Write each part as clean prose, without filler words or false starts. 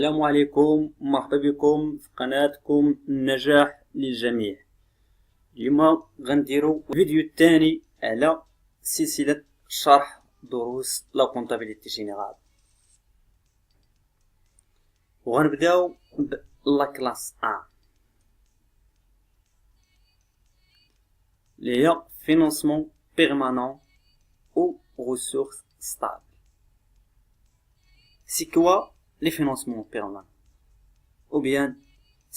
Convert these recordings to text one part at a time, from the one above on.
السلام عليكم، مرحبا بكم في قناتكم النجاح للجميع. اليوم غنديرو الفيديو الثاني على سلسلة شرح دروس لا كونطابيليتي جينيرال، وغنبداو لا كلاس 1 اللي هي فينانسمون بيرمانون او ressources stables. C'est quoi les financements permanents? Ou bien,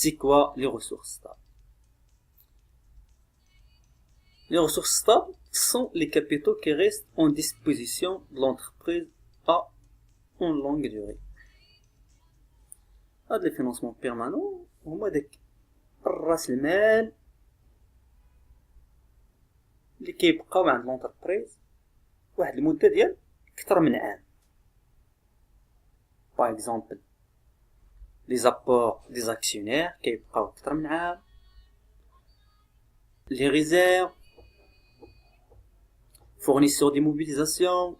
c'est quoi les ressources stables? Les ressources stables sont les capitaux qui restent en disposition de l'entreprise en longue durée. هاد les financements permanents هما داك راس المال اللي كيبقاو عند l'entreprise واحد المدة ديال أكثر من عام. Par exemple, les apports des actionnaires qui يبقاو أكثر من عام، les réserves, fournisseurs d'immobilisation.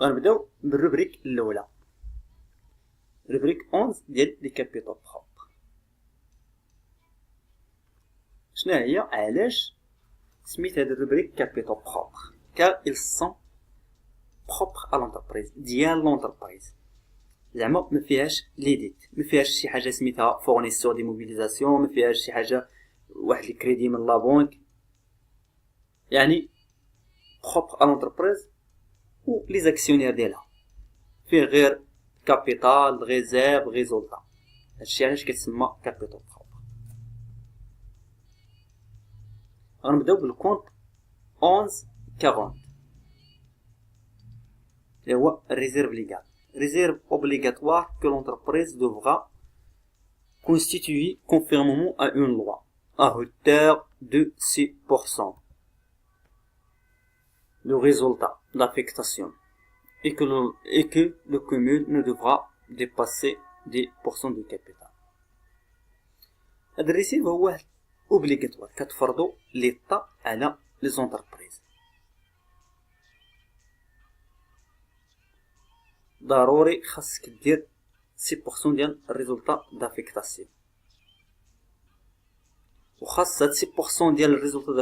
غنبداو بالروبريك الأولى، روبريك 11 ديال لي كابيتال بروبر. شنو هي؟ علاش سميت هاد الروبريك كابيتال بروبر؟ car ils sont propres à l'entreprise، ديال l'entreprise. زعما ما فيهاش ليديت، ما فيهاش شي حاجه سميتها فورنيسور دي موبيليزاسيون، ما فيهاش شي حاجه واحد الكريدي من لا بنك، يعني بروبر ا لونتربريز و لي زاكسيونير ديالها، فيه غير كابيتال ريزيرف ريزولتا. هادشي علاش كتسمى كابيتال بروبر. غنبداو بالكونط 1140 اللي هو الريزيرف ليغال. Réserve obligatoire que l'entreprise devra constituer conformément à une loi à hauteur de 6% le résultat d'affectation et que le cumul ne devra dépasser 10% du capital. هاد الريسيف هو واحد obligatoire كتفرضو ليطا على لي زونتربريز. ضروري خاصك دير 6% ديال الريزولطا دافيكتاسيون، وخاص هاد 6% ديال الريزولطا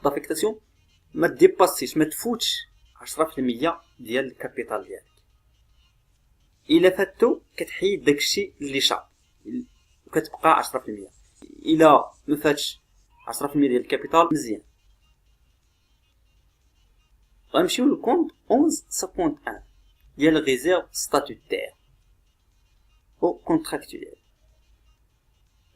دافيكتاسيون ما ديباسيش، ما تفوتش 10% ديال الكابيتال ديالك. الا فاتو كتحيد داكشي اللي شاط وكتبقى 10%. الا ما فاتش 10% ديال الكابيتال مزيان. غنمشيو للكونط 1151 ديال الريزيرف ستاتوتير ou contractuel.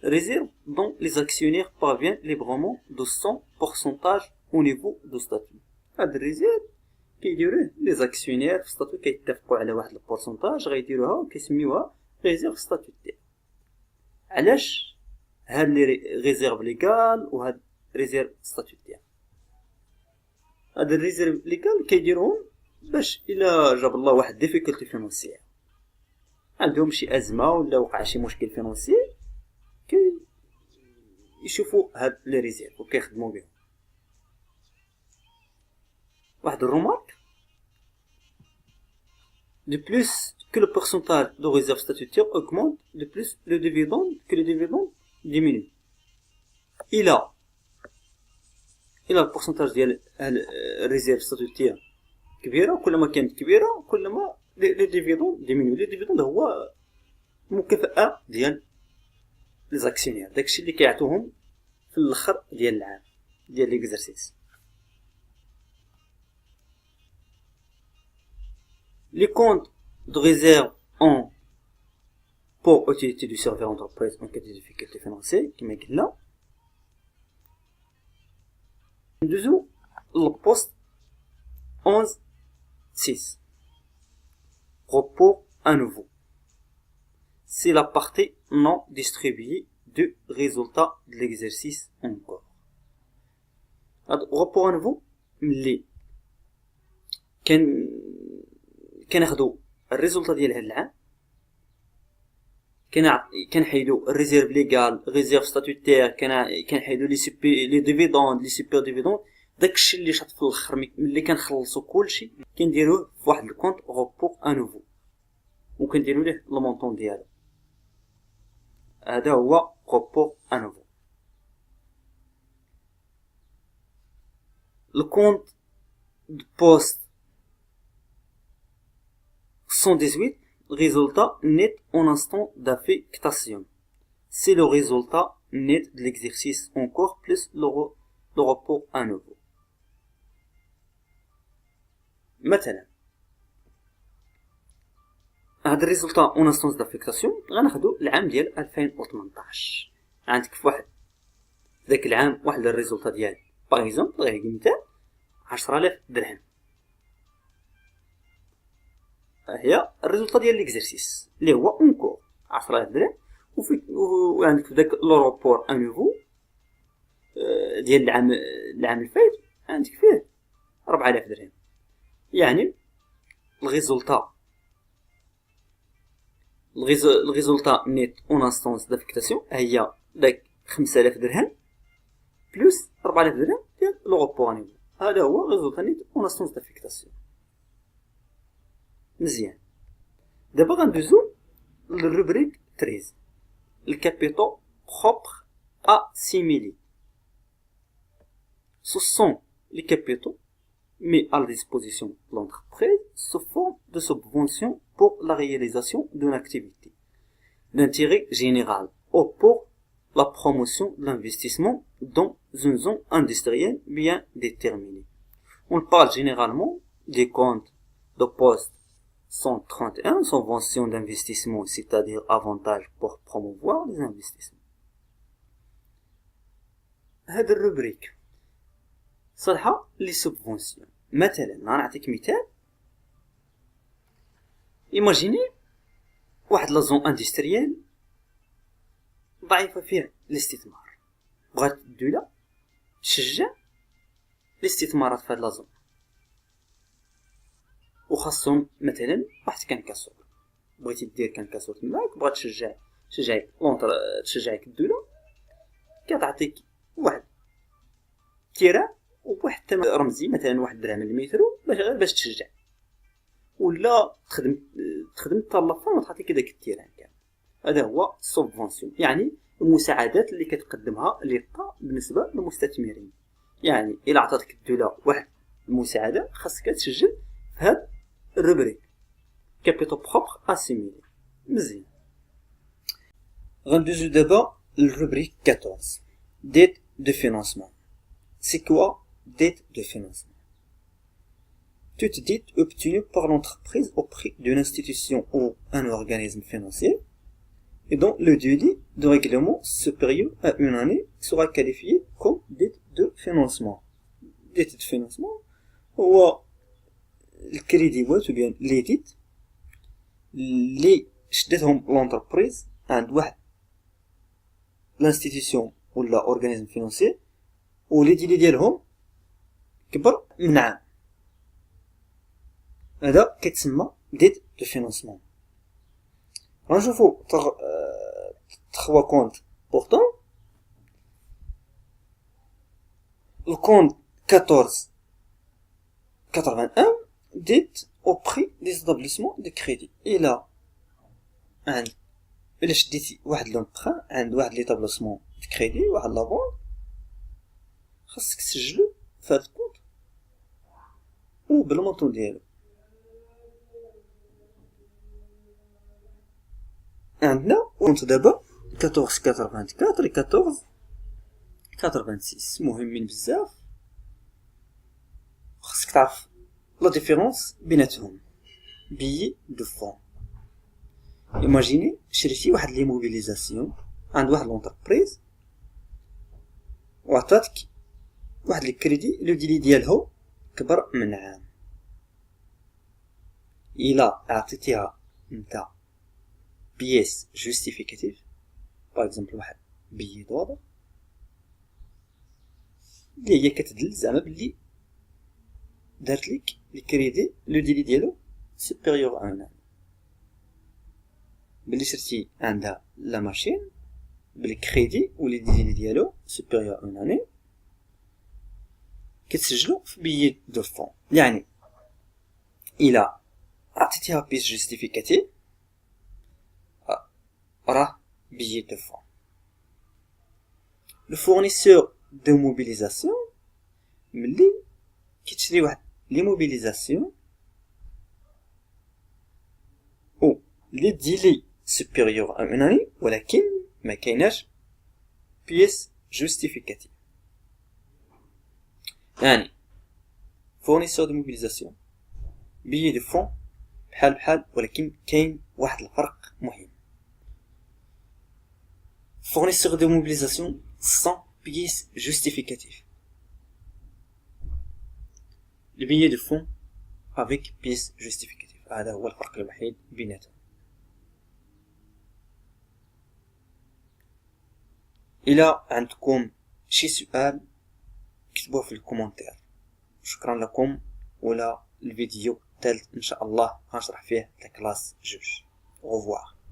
Réserve dont les actionnaires parviennent librement de son pourcentage au niveau du statut. هاد الريزيرف كيديروه لي زاكسيونير في ستاتو، كيتفقوا على واحد البورسونتاج غيديروها وكيسميوها ريزيرف ستاتوتير. علاش هاد لي ريزيرف ليغال وهاد ريزيرف ستاتوتير؟ هاد الريزيرف ليغال كيديروهم باش الا جاب الله واحد ديفيكولتي فينانسيير، عندهم شي ازمه ولا وقع شي مشكل فينانسي، يشوفوا هاد لي ريزيرف وكيخدموا بهم. واحد الرومارك، de plus que le pourcentage de réserve statutaire augmente, de plus le dividende que le dividende diminue. الى البورسونتاج ديال الريزيرف ستاتوتير كبيره، كل ما كانت كبيره كل ما لي ديفيدوند ديمينيو. لي ديفيدوند هو مكافاه ديال لي زاكسيونير، داكشي اللي كيعطوهم في الاخر ديال العام ديال ليكزارسيس. لي كونط دو ريزيرف اون pour utilité du serveur entreprise en cas de difficulté financière كما قلنا. ندوزو للبوست 11.6 report à nouveau. C'est la partie non distribuée du résultat de l'exercice en cours. report à nouveau ملي كناخدو الريزولطا ديال هاد العام، كنحيدو الريزيرف ليغال ريزيرف ستاتوتير، كنحيدو لي ديفيدوند لي سوبر ديفيدوند، داكشي اللي شاط في الاخر ملي كنخلصو كلشي كنديروه في واحد الكونط غوبور ا نوفو. وكنديرو ليه لو مونطون ديالو. هذا هو روبور انوفو. الكونت de poste 118, résultat net en instant d'affectation. C'est le résultat net de l'exercice en cours plus le report à nouveau. مثلا هذا الريزولتا اون انستونس دافيكتاسيون غناخدو العام ديال 2018. عندك في واحد ذاك العام واحد الريزولتا ديال باغ اكزومبل غير كمثال 10000 درهم. هي الريزولتا ديال ليكزيرسيس اللي هو اون كور 10000 درهم. وعندك في داك لوروبور ان نوفو ديال العام الفايت عندك فيه 4000 درهم. يعني الريزولتا نيت اون انستونس دافيكتاسيون هي داك 5000 درهم بلس 4000 درهم ديال لوروبور ان نوفو. هذا هو ريزولتا نيت اون انستونس دافيكتاسيون. مزيان. دابا غندوزو للروبريك 13 الكابيتaux propres à assimiler. Ce sont les capitaux mis à la disposition de l'entreprise sous forme de subventions pour la réalisation d'une activité d'intérêt général ou pour la promotion de l'investissement dans une zone industrielle bien déterminée. On parle généralement des comptes de poste 131, subvention d'investissement, c'est-à-dire avantage pour promouvoir les investissements. هاد الروبريك صالحة لي سبفونسيون. مثلا نعطيك مثال. ايماجيني واحد لا زون اندستريال ضعيفة فيها الاستثمار، بغات الدولة تشجع الاستثمارات في هاد لا زون، وخاصهم مثلا واحد كنكاسور. بغيتي دير كنكاسور تماك، بغات تشجعك الدولة، كتعطيك واحد تيران وواحد الثمن رمزي مثلا 1 درهم المترو باش تشجع، ولا تخدم حتى لافان وتعطيك داك التيران كامل. هذا هو سوبفونسيون، يعني المساعدات اللي كتقدمها ليطا بالنسبه للمستثمرين. يعني الا عطاتك الدوله واحد المساعده خاصك تسجل في هذا الروبريك كابيتو بروبر اسيميلي. مزيان. غندوزو دابا للروبريك 14 ديت دو فينانسمون. C'est quoi dette de financement? Toute dette obtenue par l'entreprise auprès d'une institution ou un organisme financier et dont le délai de règlement supérieur à une année sera qualifié comme dette de financement. Dette de financement هو الكريديوات ou bien les dettes اللي شدتهم l'entreprise عند واحد l'institution ولا organisme financier ولي ديلي ديالهم كبر من عام. هذا كيتسمى ديت دو فينانسمون. غنشوفو 3 كونت بورطون. الكونت 1481 ديت او بري دي établissements دو كريدي. الا شديتي واحد لونبران عند واحد ليطابليسمون دو كريدي، واحد لابون، خاصك تسجلو في هاد الكونت و بالمونطون ديالو. عندنا كونت دابا 1484 و 1486 مهمين بزاف، خاصك تعرف لا ديفيرونس بيناتهم. بيي دو فون. ايماجيني شريتي واحد لي موبيليزاسيون عند واحد لونتربريز وعطاتك واحد الكريدي لو ديلي ديالها كبر من عام. الا عطيتيها نتا بيس جوستيفيكاتيف باغ اكزومبل واحد بيي دولار اللي هي كتدل زعما بلي دارت لك الكريدي لو ديلي ديالو سوبيريور ان عام، بلي شرتي عندها لا ماشين بالكريدي ولي ديلي ديالو سوبيريور ان اني كتسجلو في بيي دو فون. يعني الى عطيتيها بيس جوستيفيكاتيف راه billet de fonds. Le fournisseur de mobilisation ملي كتشري واحد لي موبيليزاسيون او لي ديلي supérieur à une année ولكن ما كايناش بيس جوستيفيكاتيف. يعني fournisseur de mobilisation billet de fonds بحال ولكن كاين واحد الفرق مهم. fournisseur de mobilisation sans pièce justificative. Le billet de fonds avec pièce justificative. هذا هو الفرق الوحيد بيناتهم. إلى عندكم شي سؤال كتبوه في الكومنتير. شكرا لكم. ولا الفيديو الثالث ان شاء الله غنشرح فيه الكلاس 2. au revoir.